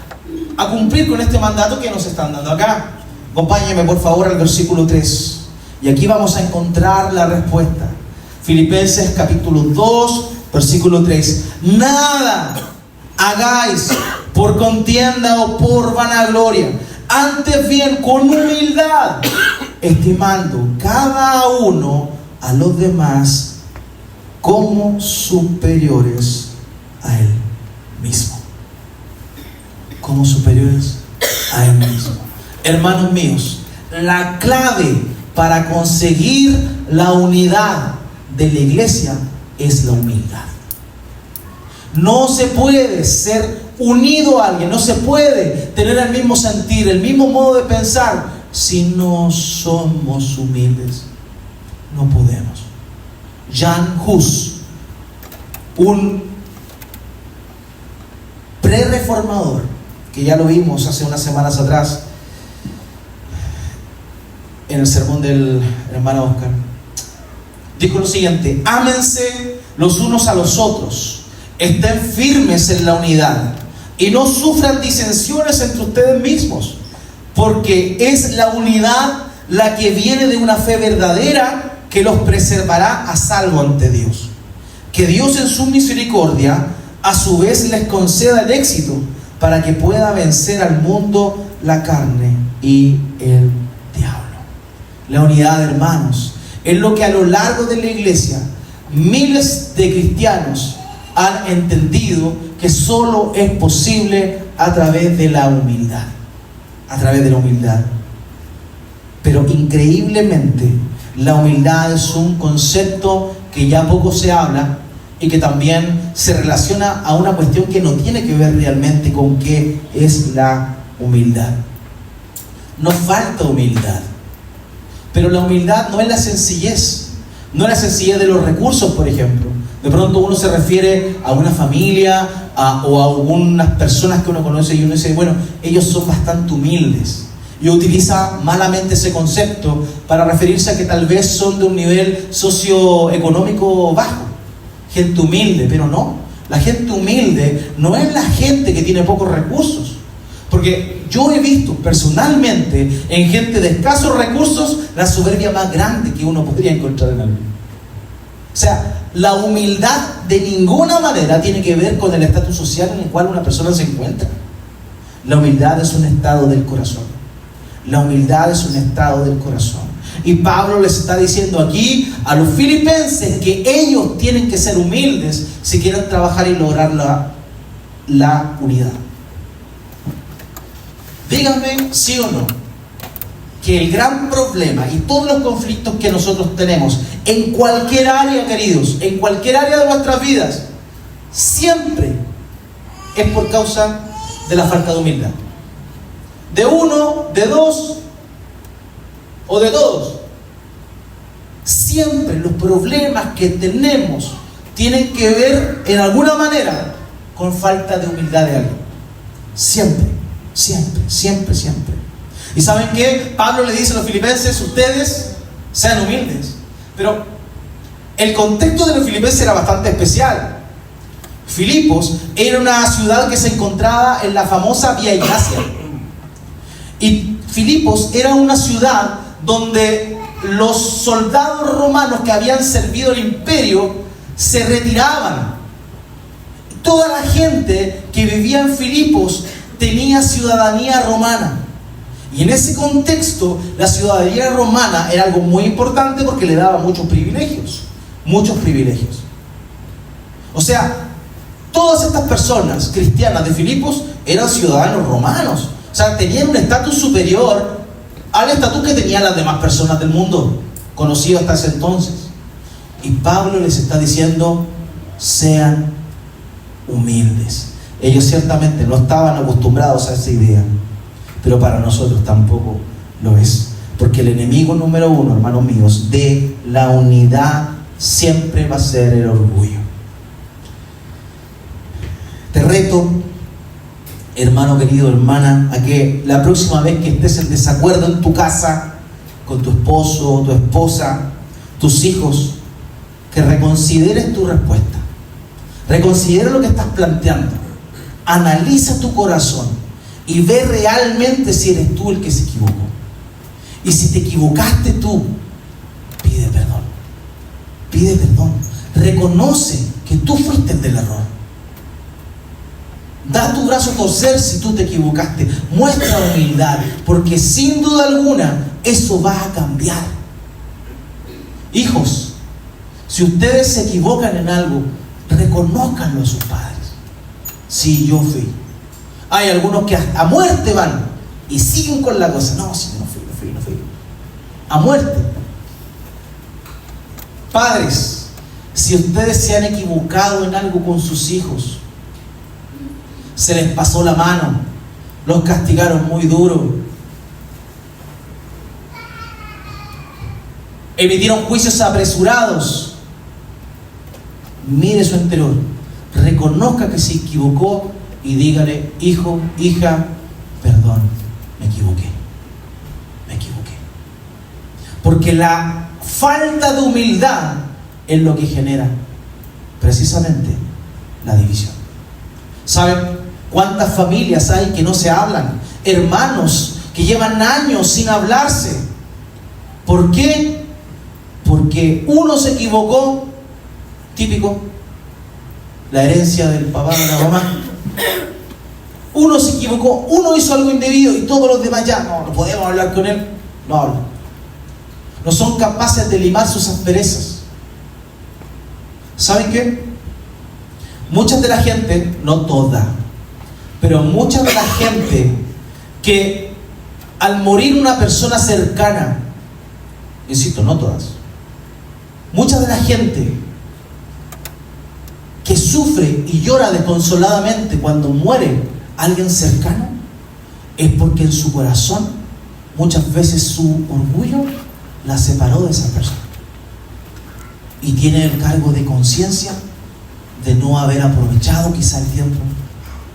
a cumplir con este mandato que nos están dando acá. Acompáñenme por favor al versículo 3. Y aquí vamos a encontrar la respuesta. Filipenses capítulo 2, versículo 3. Nada hagáis por contienda o por vanagloria, antes bien con humildad, estimando cada uno a los demás como superiores a él mismo. Como superiores a él mismo. Hermanos míos, la clave para conseguir la unidad de la iglesia es la humildad. No se puede ser unido a alguien, no se puede tener el mismo sentir, el mismo modo de pensar si no somos humildes. No podemos. Jan Hus, un pre-reformador, que ya lo vimos hace unas semanas atrás en el sermón del hermano Oscar, dijo lo siguiente: ámense los unos a los otros, estén firmes en la unidad y no sufran disensiones entre ustedes mismos, porque es la unidad la que viene de una fe verdadera que los preservará a salvo ante Dios. Que Dios en su misericordia a su vez les conceda el éxito para que pueda vencer al mundo, la carne y el diablo. La unidad, hermanos, es lo que a lo largo de la iglesia miles de cristianos han entendido que solo es posible a través de la humildad. A través de la humildad. Pero increíblemente, la humildad es un concepto que ya poco se habla y que también se relaciona a una cuestión que no tiene que ver realmente con qué es la humildad. Nos falta humildad. Pero la humildad no es la sencillez. No es la sencillez de los recursos, por ejemplo. De pronto uno se refiere a una familia o a algunas personas que uno conoce y uno dice, bueno, ellos son bastante humildes. Y utiliza malamente ese concepto para referirse a que tal vez son de un nivel socioeconómico bajo. Gente humilde, pero no. La gente humilde no es la gente que tiene pocos recursos. Porque yo he visto personalmente en gente de escasos recursos la soberbia más grande que uno podría encontrar en alguien. O sea, la humildad de ninguna manera tiene que ver con el estatus social en el cual una persona se encuentra. La humildad es un estado del corazón. La humildad es un estado del corazón. Y Pablo les está diciendo aquí a los filipenses que ellos tienen que ser humildes si quieren trabajar y lograr la unidad. Díganme sí o no, que el gran problema y todos los conflictos que nosotros tenemos en cualquier área, queridos, en cualquier área de nuestras vidas, siempre es por causa de la falta de humildad. De uno, de dos o de todos. Siempre los problemas que tenemos tienen que ver en alguna manera con falta de humildad de alguien. Siempre, siempre, siempre, siempre. ¿Y saben qué? Pablo le dice a los filipenses, ustedes sean humildes. Pero el contexto de los filipenses era bastante especial. Filipos era una ciudad que se encontraba en la famosa Vía Ignacia. Y Filipos era una ciudad donde los soldados romanos que habían servido al imperio se retiraban. Toda la gente que vivía en Filipos tenía ciudadanía romana. Y en ese contexto, la ciudadanía romana era algo muy importante porque le daba muchos privilegios. Muchos privilegios. O sea, todas estas personas cristianas de Filipos eran ciudadanos romanos. O sea, tenían un estatus superior al estatus que tenían las demás personas del mundo, conocido hasta ese entonces. Y Pablo les está diciendo, sean humildes. Ellos ciertamente no estaban acostumbrados a esa idea, pero para nosotros tampoco lo es. Porque el enemigo número uno, hermanos míos, de la unidad siempre va a ser el orgullo. Te reto, hermano querido, hermana, a que la próxima vez que estés en desacuerdo en tu casa, con tu esposo, tu esposa, tus hijos, que reconsideres tu respuesta. Reconsidera lo que estás planteando. Analiza tu corazón y ve realmente si eres tú el que se equivocó. Y si te equivocaste tú, pide perdón. Pide perdón. Reconoce que tú fuiste el del error. Da tu brazo a torcer si tú te equivocaste. Muestra humildad, porque sin duda alguna eso va a cambiar. Hijos, si ustedes se equivocan en algo, reconózcanlo a sus padres. Sí, yo fui. Hay algunos que hasta a muerte van y siguen con la cosa. No, sí, no fui. A muerte. Padres, si ustedes se han equivocado en algo con sus hijos, se les pasó la mano, los castigaron muy duro, emitieron juicios apresurados, mire su interior, reconozca que se equivocó y dígale: hijo, hija, perdón, me equivoqué. Porque la falta de humildad es lo que genera precisamente la división. ¿Saben cuántas familias hay que no se hablan? Hermanos que llevan años sin hablarse. ¿Por qué? Porque uno se equivocó, típico, la herencia del papá de la mamá. Uno se equivocó, uno hizo algo indebido y todos los demás ya no podemos hablar con él, no hablan. No son capaces de limar sus asperezas. ¿Saben qué? Mucha de la gente, no toda, pero mucha de la gente que al morir una persona cercana, insisto, no todas, mucha de la gente que sufre y llora desconsoladamente cuando muere alguien cercano, es porque en su corazón muchas veces su orgullo la separó de esa persona y tiene el cargo de conciencia de no haber aprovechado quizá el tiempo,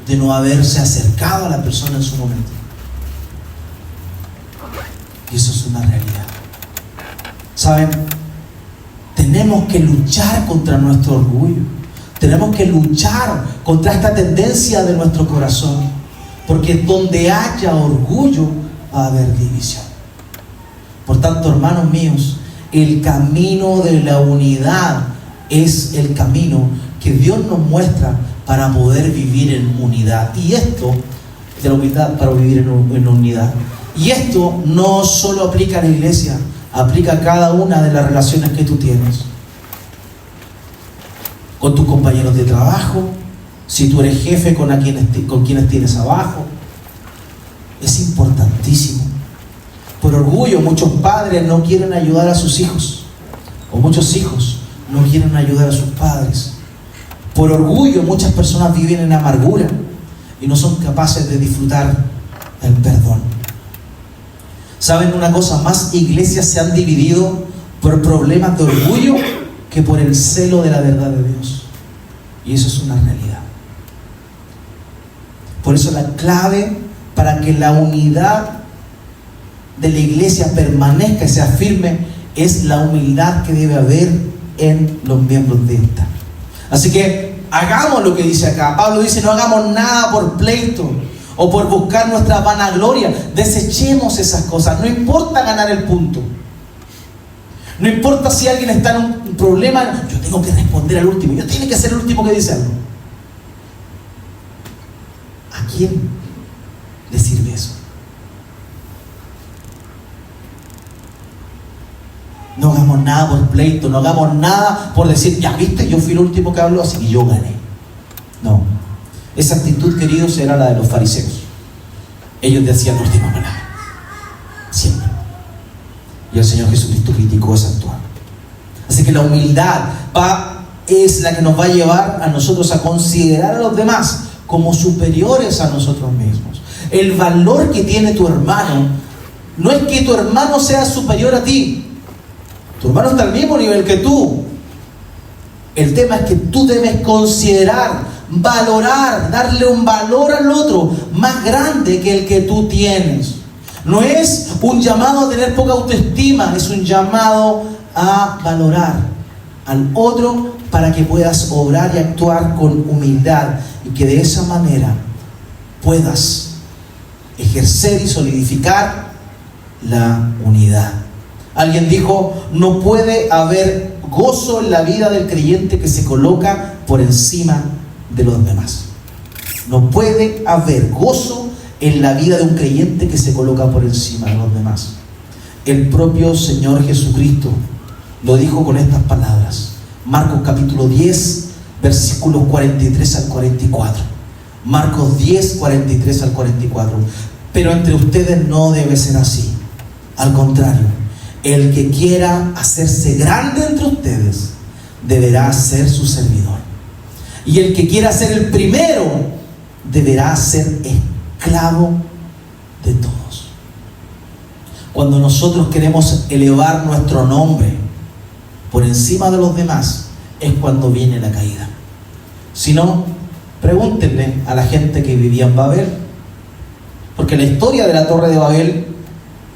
de no haberse acercado a la persona en su momento. Y eso es una realidad. ¿Saben? Tenemos que luchar contra nuestro orgullo. Tenemos que luchar contra esta tendencia de nuestro corazón, porque donde haya orgullo va a haber división. Por tanto, hermanos míos, el camino de la unidad es el camino que Dios nos muestra para poder vivir en unidad. Y esto, de la humildad para vivir en unidad. Y esto no solo aplica a la iglesia, aplica a cada una de las relaciones que tú tienes. Con tus compañeros de trabajo, si tú eres jefe con quienes tienes abajo. Es importantísimo. Por orgullo, muchos padres no quieren ayudar a sus hijos, o muchos hijos no quieren ayudar a sus padres. Por orgullo, muchas personas viven en amargura y no son capaces de disfrutar el perdón. ¿Saben una cosa? Más iglesias se han dividido por problemas de orgullo que por el celo de la verdad de Dios. Y eso es una realidad. Por eso la clave para que la unidad de la iglesia permanezca y sea firme es la humildad que debe haber en los miembros de esta. Así que hagamos lo que dice acá. Pablo dice: no hagamos nada por pleito o por buscar nuestra vanagloria. Desechemos esas cosas. No importa ganar el punto. No importa si alguien está en un problema, yo tengo que responder al último. Yo tengo que ser el último que dice algo. ¿A quién le sirve eso? No hagamos nada por pleito, no hagamos nada por decir: ya viste, yo fui el último que habló, así que yo gané. No. Esa actitud, queridos, era la de los fariseos. Ellos decían la última palabra. Siempre. Y el Señor Jesucristo criticó esa actuar. Así que la humildad es la que nos va a llevar a nosotros a considerar a los demás como superiores a nosotros mismos. El valor que tiene tu hermano no es que tu hermano sea superior a ti. Tu hermano está al mismo nivel que tú. El tema es que tú debes considerar, valorar, darle un valor al otro más grande que el que tú tienes. No es un llamado a tener poca autoestima, es un llamado a valorar al otro para que puedas obrar y actuar con humildad y que de esa manera puedas ejercer y solidificar la unidad. Alguien dijo: no puede haber gozo en la vida del creyente que se coloca por encima de los demás. No puede haber gozo en la vida de un creyente que se coloca por encima de los demás. El propio Señor Jesucristo lo dijo con estas palabras. Marcos capítulo 10, versículos 43 al 44. Marcos 10, 43 al 44. Pero entre ustedes no debe ser así. Al contrario, el que quiera hacerse grande entre ustedes deberá ser su servidor. Y el que quiera ser el primero deberá ser esclavo de todos. Cuando nosotros queremos elevar nuestro nombre por encima de los demás, es cuando viene la caída. Si no, pregúntenle a la gente que vivía en Babel. Porque la historia de la Torre de Babel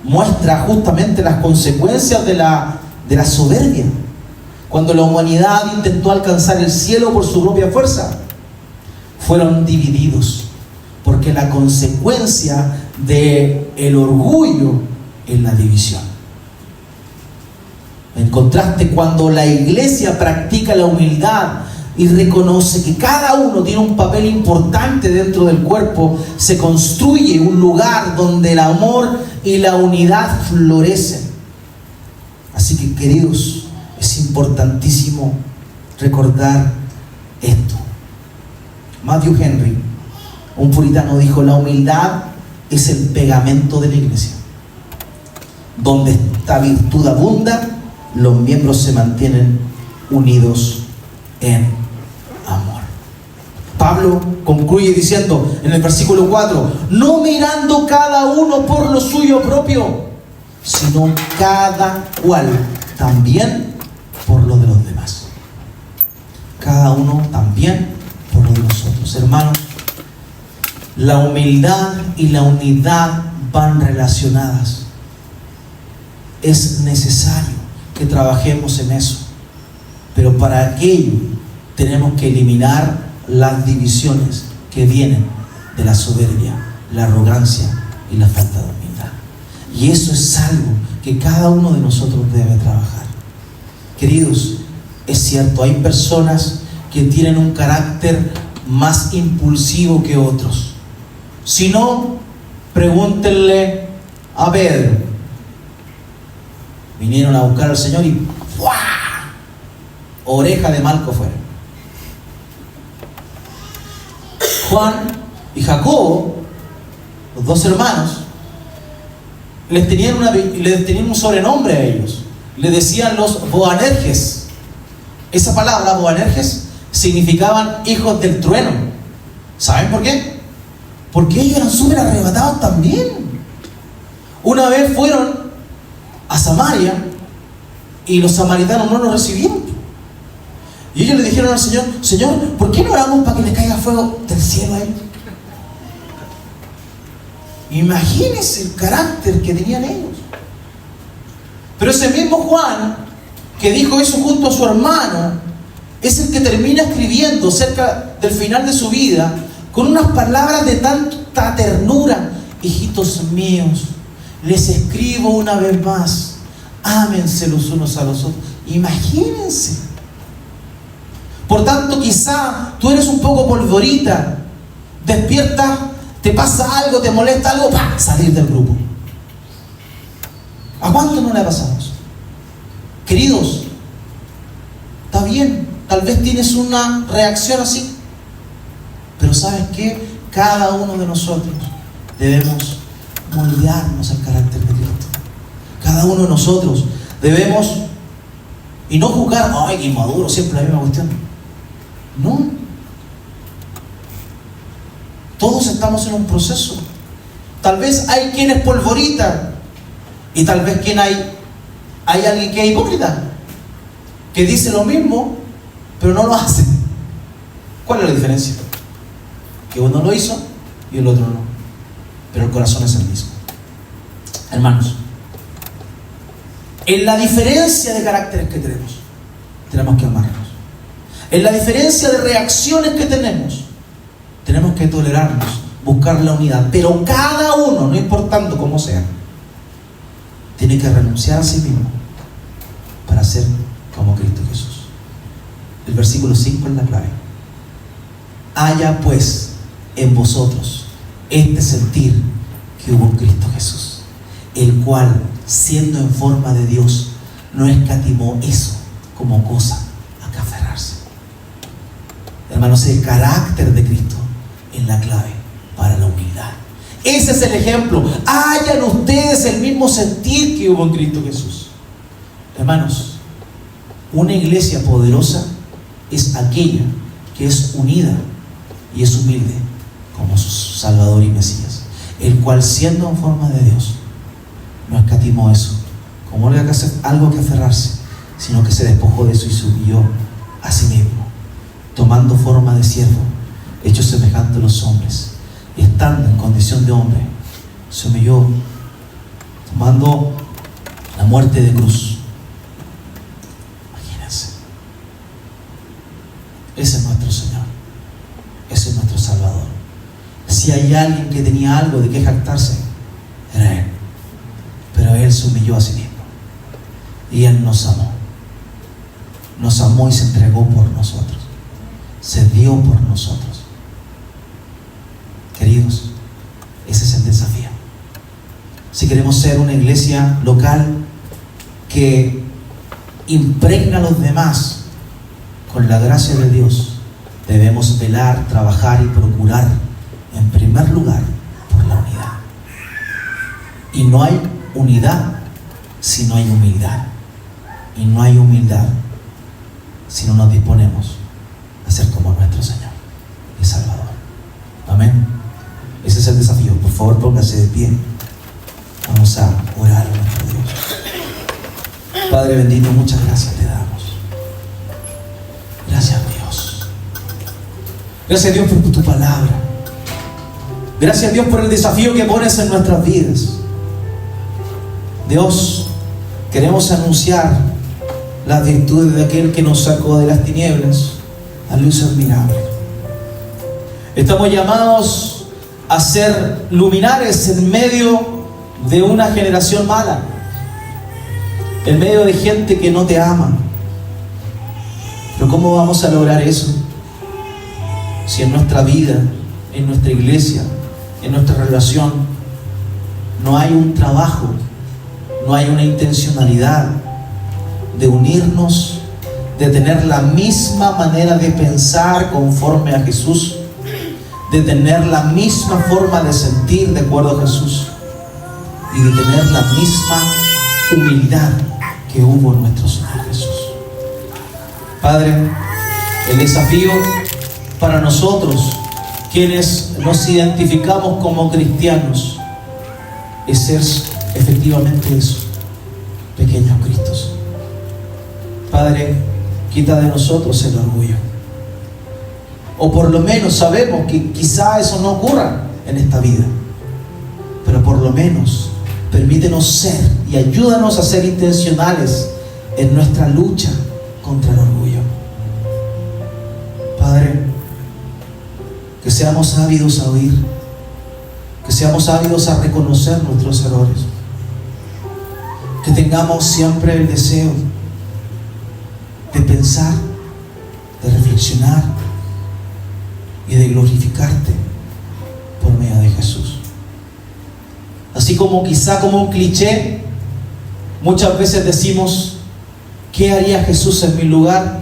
muestra justamente las consecuencias de la soberbia. Cuando la humanidad intentó alcanzar el cielo por su propia fuerza, fueron divididos, porque la consecuencia del orgullo es la división. En contraste, cuando la iglesia practica la humildad y reconoce que cada uno tiene un papel importante dentro del cuerpo, se construye un lugar donde el amor y la unidad florecen. Así que, queridos, es importantísimo recordar esto. Matthew Henry, un puritano, dijo: la humildad es el pegamento de la iglesia. Donde esta virtud abunda, los miembros se mantienen unidos en amor. Pablo concluye diciendo en el versículo 4: no mirando cada uno por lo suyo propio, sino cada cual también por lo de los demás. Cada uno también por lo de nosotros. Hermanos, la humildad y la unidad van relacionadas. Es necesario que trabajemos en eso, pero para aquello tenemos que eliminar las divisiones que vienen de la soberbia, la arrogancia y la falta de humildad. Y eso es algo que cada uno de nosotros debe trabajar. Queridos, es cierto, hay personas que tienen un carácter más impulsivo que otros. Si no, pregúntenle a Pedro. Vinieron a buscar al Señor y ¡buah! Oreja de Malco fuera. Juan y Jacobo, los dos hermanos, les tenían un sobrenombre a ellos. Les decían los Boanerges. Esa palabra, Boanerges, significaban hijos del trueno. ¿Saben por qué? Porque ellos eran súper arrebatados también. Una vez fueron a Samaria y los samaritanos no los recibieron. Y ellos le dijeron al Señor: Señor, ¿por qué no oramos para que le caiga fuego del cielo a ellos? Imagínense el carácter que tenían ellos. Pero ese mismo Juan, que dijo eso junto a su hermano, es el que termina escribiendo cerca del final de su vida con unas palabras de tanta ternura: hijitos míos, les escribo una vez más, ámense los unos a los otros. Imagínense. Por tanto, quizá tú eres un poco polvorita, despiertas, te pasa algo, te molesta algo, ¡pah!, salir del grupo. ¿A cuánto no le ha pasado eso? Queridos, está bien, tal vez tienes una reacción así, pero ¿sabes qué? Cada uno de nosotros debemos moldearnos al carácter de Cristo. Cada uno de nosotros debemos, y no juzgar: ay, qué inmaduro, siempre la misma cuestión. No. Todos estamos en un proceso. Tal vez hay quien es polvorita y tal vez hay alguien que es hipócrita, que dice lo mismo pero no lo hace. ¿Cuál es la diferencia? Que uno lo hizo y el otro no, pero el corazón es el mismo. Hermanos, en la diferencia de caracteres que tenemos que amarnos. En la diferencia de reacciones que tenemos que tolerarnos buscar la unidad. Pero cada uno, no importando cómo sea, tiene que renunciar a sí mismo para ser como Cristo Jesús. El versículo 5 es la clave. Haya pues en vosotros este sentir que hubo en Cristo Jesús, el cual, siendo en forma de Dios, no escatimó eso como cosa a que aferrarse. Hermanos, el carácter de Cristo es la clave para la humildad. Ese es el ejemplo. Hayan ustedes el mismo sentir que hubo en Cristo Jesús. Hermanos, una iglesia poderosa es aquella que es unida y es humilde como su Salvador y Mesías, el cual, siendo en forma de Dios, no escatimó eso como algo que aferrarse, sino que se despojó de eso y se humilló a sí mismo, tomando forma de siervo, hecho semejante a los hombres, y estando en condición de hombre, se humilló, tomando la muerte de cruz. Imagínense. Ese es nuestro Señor, ese es nuestro Salvador. Si hay alguien que tenía algo de qué jactarse, era Él. Pero Él se humilló a sí mismo. Y Él nos amó. Nos amó y se entregó por nosotros. Se dio por nosotros. Queridos, ese es el desafío. Si queremos ser una iglesia local que impregna a los demás con la gracia de Dios, debemos velar, trabajar y procurar en primer lugar por la unidad. Y no hay unidad si no hay humildad. Y no hay humildad si no nos disponemos a ser como nuestro Señor y Salvador. Amén. Ese es el desafío. Por favor, póngase de pie. Vamos a orar a nuestro Dios. Padre bendito, muchas gracias te damos. Gracias, Dios. Gracias, Dios, por tu palabra. Gracias, Dios, por el desafío que pones en nuestras vidas. Dios, queremos anunciar las virtudes de aquel que nos sacó de las tinieblas a luz admirable. Estamos llamados a ser luminares en medio de una generación mala, en medio de gente que no te ama. Pero ¿cómo vamos a lograr eso si en nuestra vida, en nuestra iglesia, en nuestra relación no hay un trabajo, no hay una intencionalidad de unirnos, de tener la misma manera de pensar conforme a Jesús, de tener la misma forma de sentir de acuerdo a Jesús y de tener la misma humildad que hubo en nuestro Señor Jesús? Padre, el desafío para nosotros, quienes nos identificamos como cristianos, es ser efectivamente eso, pequeños Cristos. Padre, quita de nosotros el orgullo. O por lo menos sabemos que quizá eso no ocurra en esta vida, pero por lo menos permítenos ser y ayúdanos a ser intencionales en nuestra lucha contra el orgullo. Padre, que seamos ávidos a oír, que seamos ávidos a reconocer nuestros errores, que tengamos siempre el deseo de pensar, de reflexionar y de glorificarte por medio de Jesús. Así como quizá como un cliché, muchas veces decimos, ¿qué haría Jesús en mi lugar?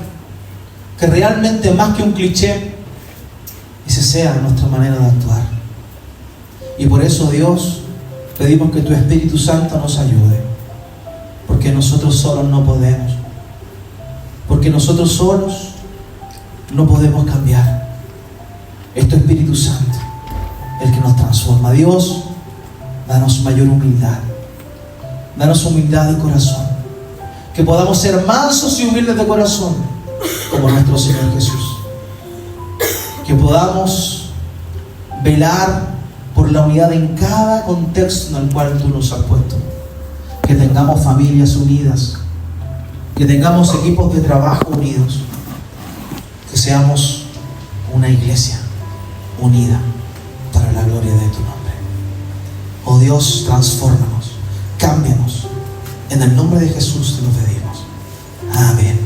Que realmente más que un cliché, esa sea nuestra manera de actuar. Y por eso, Dios, pedimos que tu Espíritu Santo nos ayude, porque nosotros solos no podemos, porque nosotros solos no podemos cambiar. Es tu Espíritu Santo el que nos transforma. Dios, danos mayor humildad, danos humildad de corazón, que podamos ser mansos y humildes de corazón como nuestro Señor Jesús, que podamos velar por la unidad en cada contexto en el cual tú nos has puesto, que tengamos familias unidas, que tengamos equipos de trabajo unidos, que seamos una iglesia unida para la la gloria de tu nombre. Oh Dios, transfórmanos, cámbianos. En el nombre de Jesús te lo pedimos. Amén.